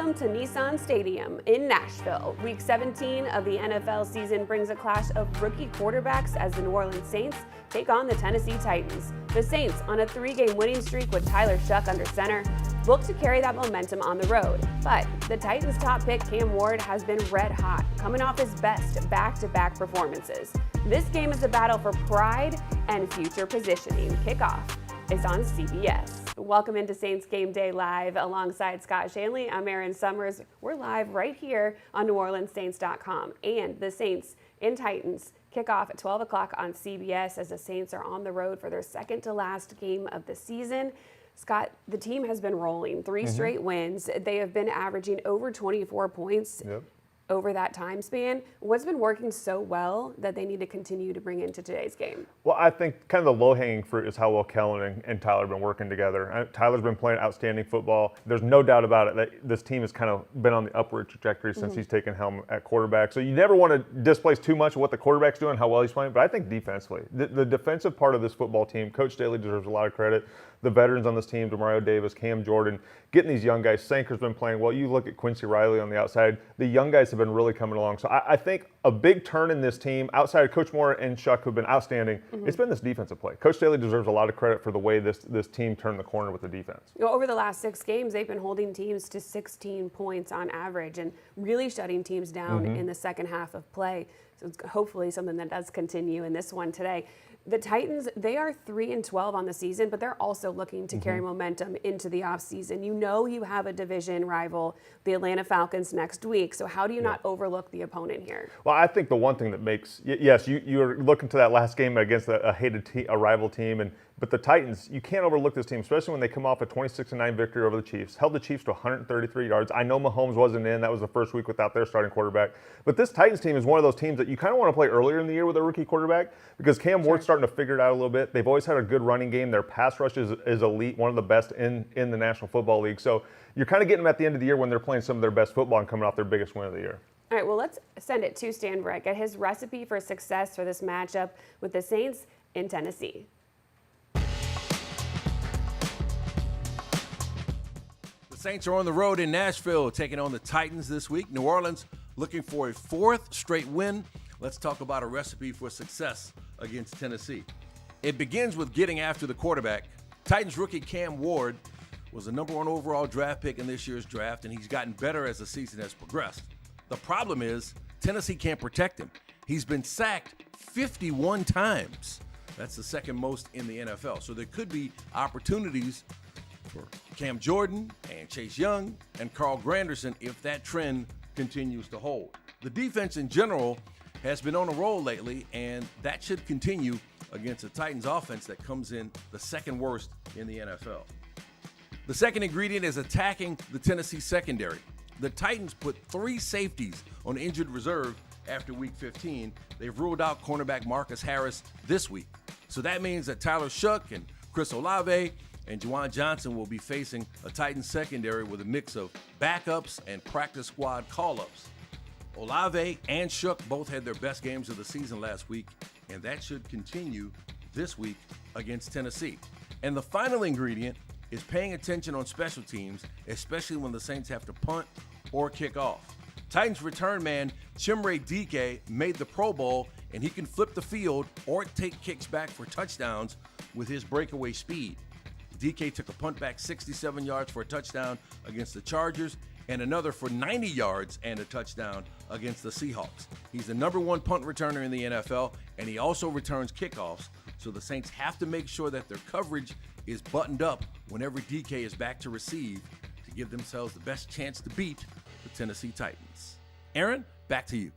Welcome to Nissan Stadium in Nashville. Week 17 of the NFL season brings a clash of rookie quarterbacks as the New Orleans Saints take on the Tennessee Titans. The Saints, on a 3-game winning streak with Tyler Shuck under center, look to carry that momentum on the road. But the Titans' top pick, Cam Ward, has been red hot, coming off his best back-to-back performances. This game is a battle for pride and future positioning. Kickoff is on CBS. Welcome into Saints Game Day Live alongside Scott Shanley. I'm Erin Summers. We're live right here on NewOrleansSaints.com. And the Saints and Titans kick off at 12 o'clock on CBS as the Saints are on the road for their second to last game of the season. Scott, the team has been rolling. 3 straight wins. They have been averaging over 24 points over that time span. What's been working so well that they need to continue to bring into today's game? Well, I think kind of the low-hanging fruit is how well Kellen and Tyler have been working together. Tyler's been playing outstanding football. There's no doubt about it that this team has kind of been on the upward trajectory since he's taken helm at quarterback. So you never want to displace too much of what the quarterback's doing, how well he's playing. But I think defensively, the defensive part of this football team, Coach Staley deserves a lot of credit. The veterans on this team, Demario Davis, Cam Jordan, getting these young guys. Sanker's been playing well. You look at Quincy Riley on the outside. The young guys have been really coming along. So I think a big turn in this team, outside of Coach Moore and Shuck, who've been outstanding, it's been this defensive play. Coach Staley deserves a lot of credit for the way this team turned the corner with the defense. You know, over the last 6 games, they've been holding teams to 16 points on average and really shutting teams down in the second half of play. So it's hopefully something that does continue in this one today. The Titans, they are 3-12 on the season, but they're also looking to carry momentum into the offseason. You know you have a division rival, the Atlanta Falcons, next week. So how do you not overlook the opponent here? Well, I think the one thing that makes, yes, you're looking to that last game against a hated a rival team, but the Titans, you can't overlook this team, especially when they come off a 26-9 victory over the Chiefs. Held the Chiefs to 133 yards. I know Mahomes wasn't in. That was the first week without their starting quarterback. But this Titans team is one of those teams that you kind of want to play earlier in the year with a rookie quarterback because Cam Ward's starting to figure it out a little bit. They've always had a good running game. Their pass rush is elite, one of the best in the National Football League. So you're kind of getting them at the end of the year when they're playing some of their best football and coming off their biggest win of the year. All right, well, let's send it to Stan Brick at his recipe for success for this matchup with the Saints in Tennessee. Saints are on the road in Nashville, taking on the Titans this week. New Orleans looking for a 4th straight win. Let's talk about a recipe for success against Tennessee. It begins with getting after the quarterback. Titans rookie Cam Ward was the #1 overall draft pick in this year's draft, and he's gotten better as the season has progressed. The problem is Tennessee can't protect him. He's been sacked 51 times. That's the second most in the NFL. So there could be opportunities for Cam Jordan and Chase Young and Carl Granderson if that trend continues to hold. The defense in general has been on a roll lately, and that should continue against a Titans offense that comes in the second worst in the NFL. The second ingredient is attacking the Tennessee secondary. The Titans put 3 safeties on injured reserve after week 15. They've ruled out cornerback Marcus Harris this week. So that means that Tyler Shuck and Chris Olave and Juwan Johnson will be facing a Titans secondary with a mix of backups and practice squad call-ups. Olave and Shuck both had their best games of the season last week, and that should continue this week against Tennessee. And the final ingredient is paying attention on special teams, especially when the Saints have to punt or kick off. Titans return man Chimere Dike made the Pro Bowl, and he can flip the field or take kicks back for touchdowns with his breakaway speed. DK took a punt back 67 yards for a touchdown against the Chargers and another for 90 yards and a touchdown against the Seahawks. He's the #1 punt returner in the NFL, and he also returns kickoffs, so the Saints have to make sure that their coverage is buttoned up whenever DK is back to receive to give themselves the best chance to beat the Tennessee Titans. Aaron, back to you.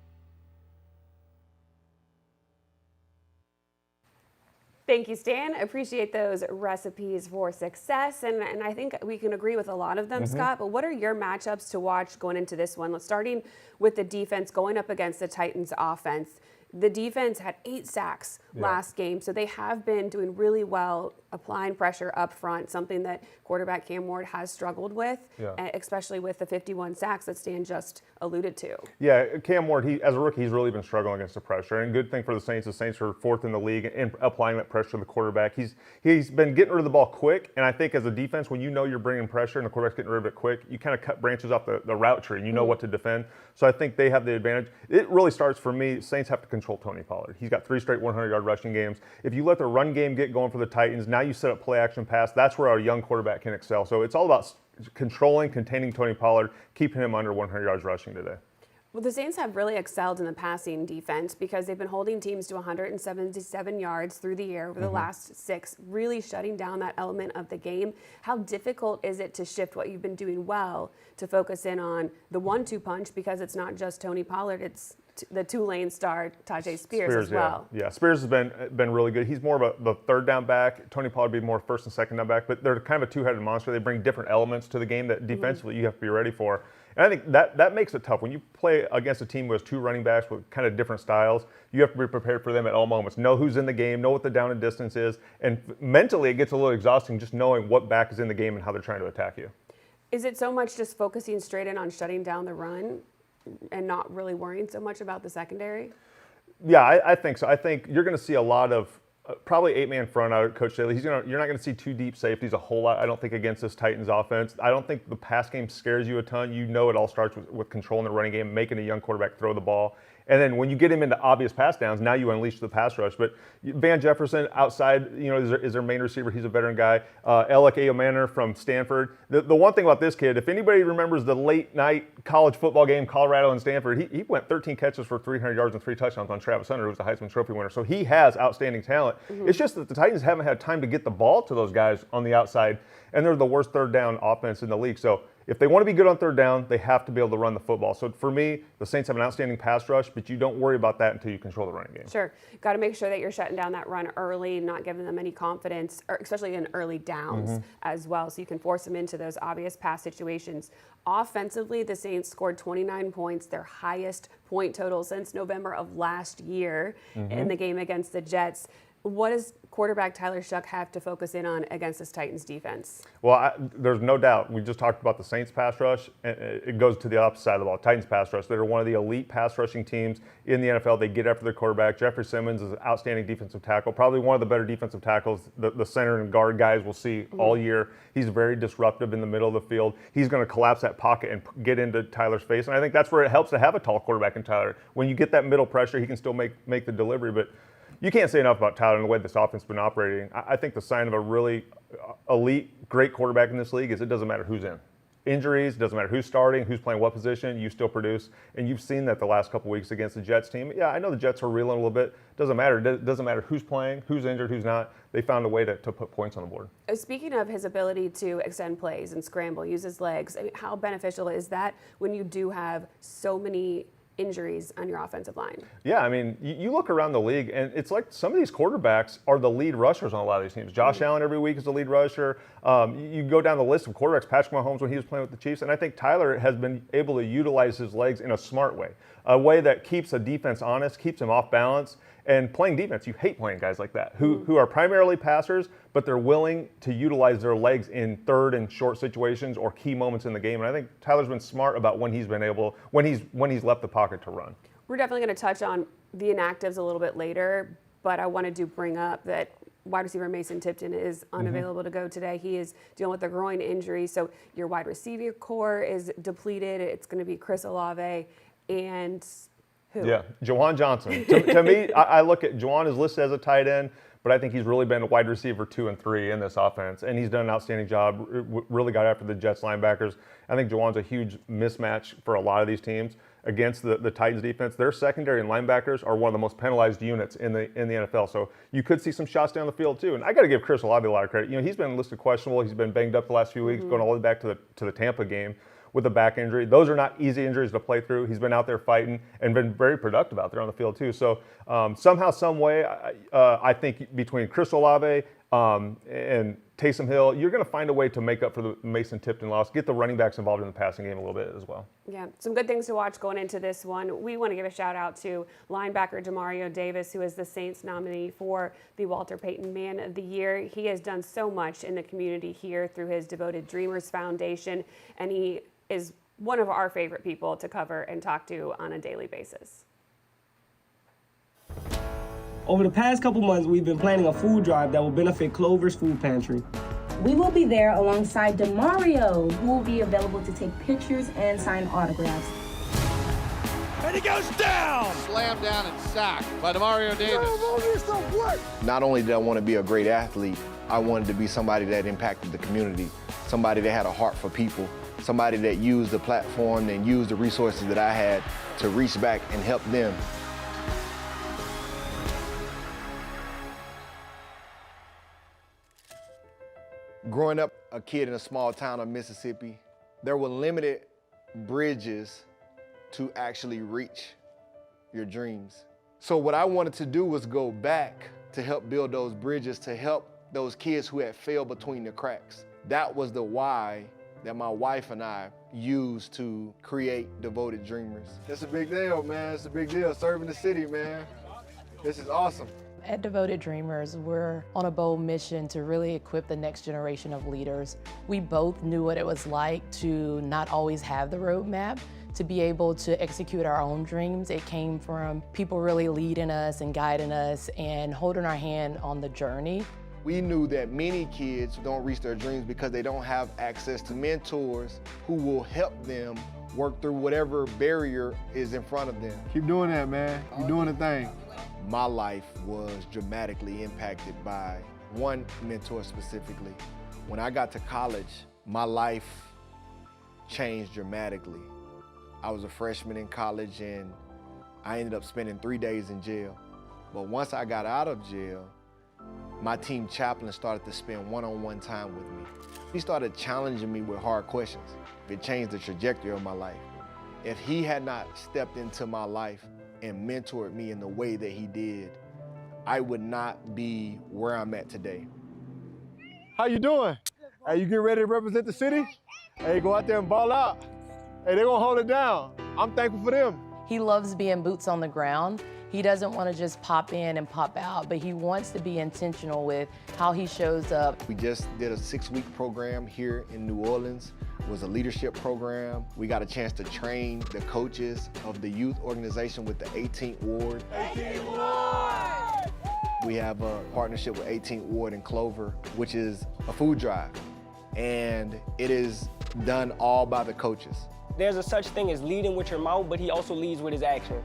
Thank you, Stan. Appreciate those recipes for success, and I think we can agree with a lot of them, Scott, but what are your matchups to watch going into this one? Let's starting with the defense going up against the Titans offense. The defense had 8 sacks last game, so they have been doing really well applying pressure up front, something that quarterback Cam Ward has struggled with, especially with the 51 sacks that Stan just alluded to. Yeah, Cam Ward, as a rookie, he's really been struggling against the pressure. And good thing for the Saints are 4th in the league in applying that pressure to the quarterback. He's been getting rid of the ball quick, and I think as a defense, when you know you're bringing pressure and the quarterback's getting rid of it quick, you kind of cut branches off the route tree, and you know what to defend. So I think they have the advantage. It really starts for me, Saints have to control Tony Pollard. He's got 3 straight 100-yard rushing games. If you let the run game get going for the Titans, now you set up play action pass. That's where our young quarterback can excel. So it's all about controlling, containing Tony Pollard, keeping him under 100 yards rushing today. Well, the Saints have really excelled in the passing defense because they've been holding teams to 177 yards through the air over the last 6, really shutting down that element of the game. How difficult is it to shift what you've been doing well to focus in on the 1-2 punch, because it's not just Tony Pollard, it's the Tulane star Tajay Spears as well. Yeah, Spears has been really good. He's more of the third down back. Tony Pollard would be more first and second down back, but they're kind of a two-headed monster. They bring different elements to the game that defensively you have to be ready for. And I think that makes it tough. When you play against a team with 2 running backs with kind of different styles, you have to be prepared for them at all moments. Know who's in the game, know what the down and distance is, and mentally it gets a little exhausting just knowing what back is in the game and how they're trying to attack you. Is it so much just focusing straight in on shutting down the run and not really worrying so much about the secondary? Yeah, I think so. I think you're going to see a lot of probably 8-man front out of Coach Staley. You're not going to see 2 deep safeties a whole lot, I don't think, against this Titans offense. I don't think the pass game scares you a ton. You know it all starts with controlling the running game, making a young quarterback throw the ball. And then when you get him into obvious pass downs, now you unleash the pass rush. But Van Jefferson outside, is their main receiver. He's a veteran guy. Alec Ayomanor from Stanford. The one thing about this kid, if anybody remembers the late night college football game, Colorado and Stanford, he went 13 catches for 300 yards and 3 touchdowns on Travis Hunter, who was the Heisman Trophy winner. So he has outstanding talent. It's just that the Titans haven't had time to get the ball to those guys on the outside, and they're the worst third down offense in the league. So if they want to be good on third down, they have to be able to run the football. So for me, the Saints have an outstanding pass rush, but you don't worry about that until you control the running game. Sure. Got to make sure that you're shutting down that run early, not giving them any confidence, or especially in early downs as well, so you can force them into those obvious pass situations. Offensively, the Saints scored 29 points, their highest point total since November of last year in the game against the Jets. What does quarterback Tyler Shuck have to focus in on against this Titans defense? Well, there's no doubt. We just talked about the Saints pass rush, and it goes to the opposite side of the ball. Titans pass rush. They're one of the elite pass rushing teams in the NFL. They get after their quarterback. Jeffrey Simmons is an outstanding defensive tackle, probably one of the better defensive tackles the center and guard guys will see all year. He's very disruptive in the middle of the field. He's going to collapse that pocket and get into Tyler's face, and I think that's where it helps to have a tall quarterback in Tyler. When you get that middle pressure, he can still make the delivery, but you can't say enough about Tyler and the way this offense has been operating. I think the sign of a really elite, great quarterback in this league is it doesn't matter who's in. Injuries, doesn't matter who's starting, who's playing what position, you still produce. And you've seen that the last couple weeks against the Jets team. Yeah, I know the Jets are reeling a little bit. Doesn't matter. It doesn't matter who's playing, who's injured, who's not. They found a way to put points on the board. Speaking of his ability to extend plays and scramble, use his legs, how beneficial is that when you do have so many injuries on your offensive line? Yeah, I mean, you look around the league, and it's like some of these quarterbacks are the lead rushers on a lot of these teams. Josh Allen every week is the lead rusher. You go down the list of quarterbacks, Patrick Mahomes when he was playing with the Chiefs, and I think Tyler has been able to utilize his legs in a smart way, a way that keeps a defense honest, keeps him off balance. And playing defense, you hate playing guys like that who are primarily passers, but they're willing to utilize their legs in third and short situations or key moments in the game. And I think Tyler's been smart about when he's left the pocket to run. We're definitely going to touch on the inactives a little bit later, but I wanted to bring up that wide receiver Mason Tipton is unavailable to go today. He is dealing with a groin injury, so your wide receiver core is depleted. It's going to be Chris Olave and who? Yeah, Juwan Johnson. To me, I look at Juwan is listed as a tight end, but I think he's really been a wide receiver 2 and 3 in this offense, and he's done an outstanding job. Really got after the Jets linebackers. I think Juwan's a huge mismatch for a lot of these teams against the Titans defense. Their secondary and linebackers are one of the most penalized units in the NFL. So you could see some shots down the field too. And I got to give Chris Olave a lot of credit. He's been listed questionable. He's been banged up the last few weeks, going all the way back to the Tampa game with a back injury. Those are not easy injuries to play through. He's been out there fighting and been very productive out there on the field too. So somehow, some way, I think between Chris Olave and Taysom Hill, you're going to find a way to make up for the Mason Tipton loss, get the running backs involved in the passing game a little bit as well. Yeah, some good things to watch going into this one. We want to give a shout out to linebacker Demario Davis, who is the Saints nominee for the Walter Payton Man of the Year. He has done so much in the community here through his Devoted Dreamers Foundation, and he is one of our favorite people to cover and talk to on a daily basis. Over the past couple months, we've been planning a food drive that will benefit Clover's Food Pantry. We will be there alongside Demario, who will be available to take pictures and sign autographs. And he goes down! Slammed down and sacked by Demario Davis. Not only did I want to be a great athlete, I wanted to be somebody that impacted the community, somebody that had a heart for people, somebody that used the platform and used the resources that I had to reach back and help them. Growing up a kid in a small town of Mississippi, there were limited bridges to actually reach your dreams. So what I wanted to do was go back to help build those bridges, to help those kids who had failed between the cracks. That was the why that my wife and I used to create Devoted Dreamers. It's a big deal, man. It's a big deal serving the city, man. This is awesome. At Devoted Dreamers, we're on a bold mission to really equip the next generation of leaders. We both knew what it was like to not always have the roadmap, to be able to execute our own dreams. It came from people really leading us and guiding us and holding our hand on the journey. We knew that many kids don't reach their dreams because they don't have access to mentors who will help them work through whatever barrier is in front of them. Keep doing that, man. You're doing the thing. My life was dramatically impacted by one mentor specifically. When I got to college, my life changed dramatically. I was a freshman in college and I ended up spending 3 days in jail. But once I got out of jail, my team chaplain started to spend one-on-one time with me. He started challenging me with hard questions. It changed the trajectory of my life. If he had not stepped into my life and mentored me in the way that he did, I would not be where I'm at today. How you doing? Hey, you get ready to represent the city? Hey, go out there and ball out. Hey, they're gonna hold it down. I'm thankful for them. He loves being boots on the ground. He doesn't want to just pop in and pop out, but he wants to be intentional with how he shows up. We just did a 6-week program here in New Orleans. It was a leadership program. We got a chance to train the coaches of the youth organization with the 18th Ward. 18th Ward! We have a partnership with 18th Ward and Clover, which is a food drive. And it is done all by the coaches. There's a such thing as leading with your mouth, but he also leads with his action.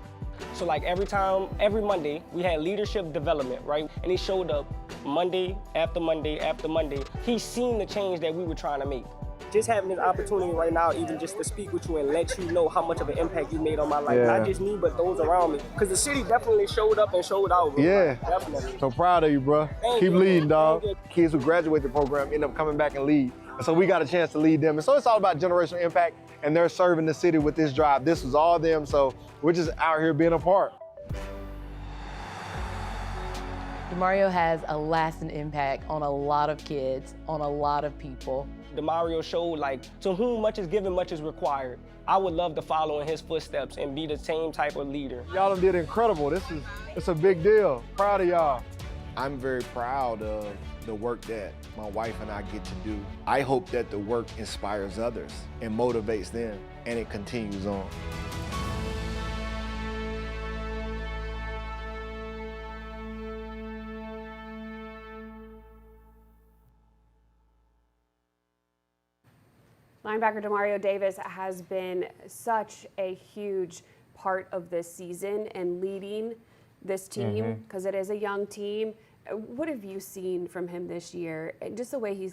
So like every Monday, we had leadership development, right? And he showed up Monday after Monday after Monday. He's seen the change that we were trying to make. Just having this opportunity right now, even just to speak with you and let you know how much of an impact you made on my life. Not just me, but those around me. Because the city definitely showed up and showed out. Bro. Yeah. Definitely. So proud of you, bro. Keep leading, dog. Kids who graduate the program end up coming back and lead. And so we got a chance to lead them. And so it's all about generational impact, and they're serving the city with this drive. This was all them, so we're just out here being a part. Demario has a lasting impact on a lot of kids, on a lot of people. Demario showed like, to whom much is given, much is required. I would love to follow in his footsteps and be the same type of leader. Y'all did incredible. It's a big deal. Proud of y'all. I'm very proud of the work that my wife and I get to do. I hope that the work inspires others and motivates them, and it continues on. Linebacker Demario Davis has been such a huge part of this season and leading this team because it is a young team. What have you seen from him this year? Just the way he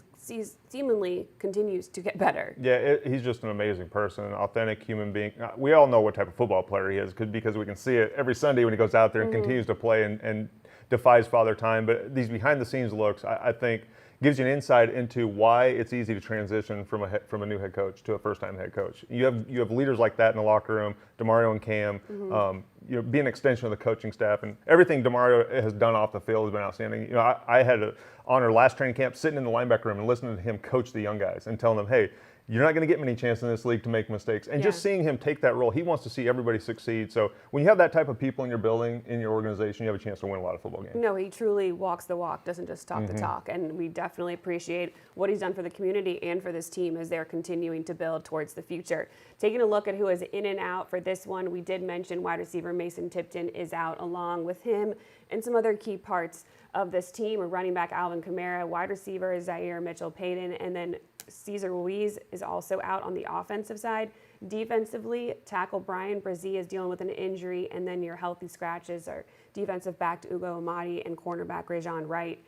seemingly continues to get better. Yeah, he's just an amazing person, an authentic human being. We all know what type of football player he is because we can see it every Sunday when he goes out there and continues to play and defies Father Time. But these behind-the-scenes looks, I think, gives you an insight into why it's easy to transition from a new head coach to a first-time head coach. You have leaders like that in the locker room, Demario and Cam. be an extension of the coaching staff. And everything Demario has done off the field has been outstanding. I had an honor last training camp sitting in the linebacker room and listening to him coach the young guys and telling them, hey, you're not going to get many chances in this league to make mistakes. And just seeing him take that role, he wants to see everybody succeed. So when you have that type of people in your building, in your organization, you have a chance to win a lot of football games. No, he truly walks the walk, doesn't just talk the talk. And we definitely appreciate what he's done for the community and for this team as they're continuing to build towards the future. Taking a look at who is in and out for this one, we did mention wide receiver Mason Tipton is out along with him and some other key parts of this team. We're running back Alvin Kamara, wide receiver Zaire Mitchell-Payton, and then Cesar Ruiz is also out on the offensive side. Defensively, tackle Brian Brzee is dealing with an injury, and then your healthy scratches are defensive back Ugo Amadi and cornerback Rajon Wright.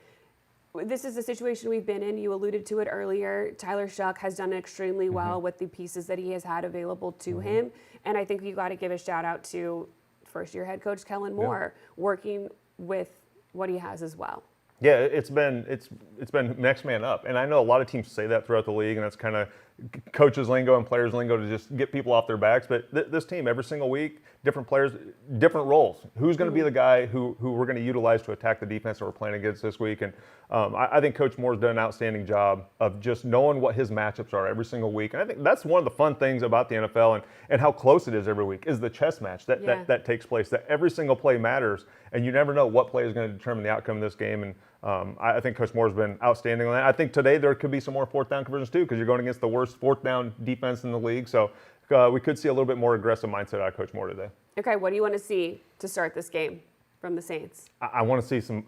This is the situation we've been in. You alluded to it earlier. Tyler Shuck has done extremely well with the pieces that he has had available to him, and I think you got to give a shout out to first-year head coach Kellen Moore working with what he has as well. Yeah, it's been next man up, and I know a lot of teams say that throughout the league, and that's kind of coaches lingo and players lingo to just get people off their backs. But this team, every single week, different players, different roles. Who's going to be the guy who we're going to utilize to attack the defense that we're playing against this week? And I think Coach Moore's done an outstanding job of just knowing what his matchups are every single week. And I think that's one of the fun things about the NFL and how close it is every week is the chess match that takes place. That every single play matters, and you never know what play is going to determine the outcome of this game. And I think Coach Moore's been outstanding on that. I think today there could be some more fourth down conversions too, because you're going against the worst fourth down defense in the league. So we could see a little bit more aggressive mindset out of Coach Moore today. Okay, what do you want to see to start this game from the Saints? I want to see some.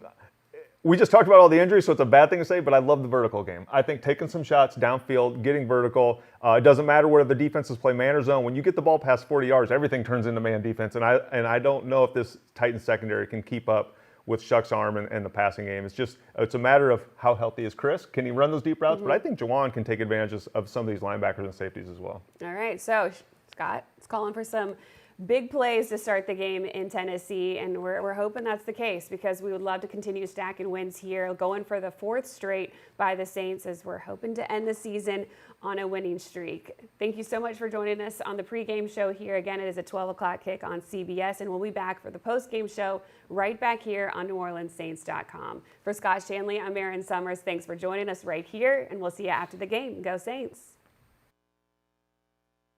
We just talked about all the injuries, so it's a bad thing to say, but I love the vertical game. I think taking some shots downfield, getting vertical, it doesn't matter whether the defenses play man or zone. When you get the ball past 40 yards, everything turns into man defense. And I don't know if this Titans secondary can keep up with Shuck's arm and the passing game. It's a matter of how healthy is Chris. Can he run those deep routes? But I think Juwan can take advantage of some of these linebackers and safeties as well. All right, so Scott is calling for some big plays to start the game in Tennessee, and we're hoping that's the case because we would love to continue stacking wins here, going for the fourth straight by the Saints as we're hoping to end the season on a winning streak. Thank you so much for joining us on the pregame show here. Again, it is a 12 o'clock kick on CBS, and we'll be back for the postgame show right back here on NewOrleansSaints.com. For Scott Shanley, I'm Erin Summers. Thanks for joining us right here, and we'll see you after the game. Go Saints!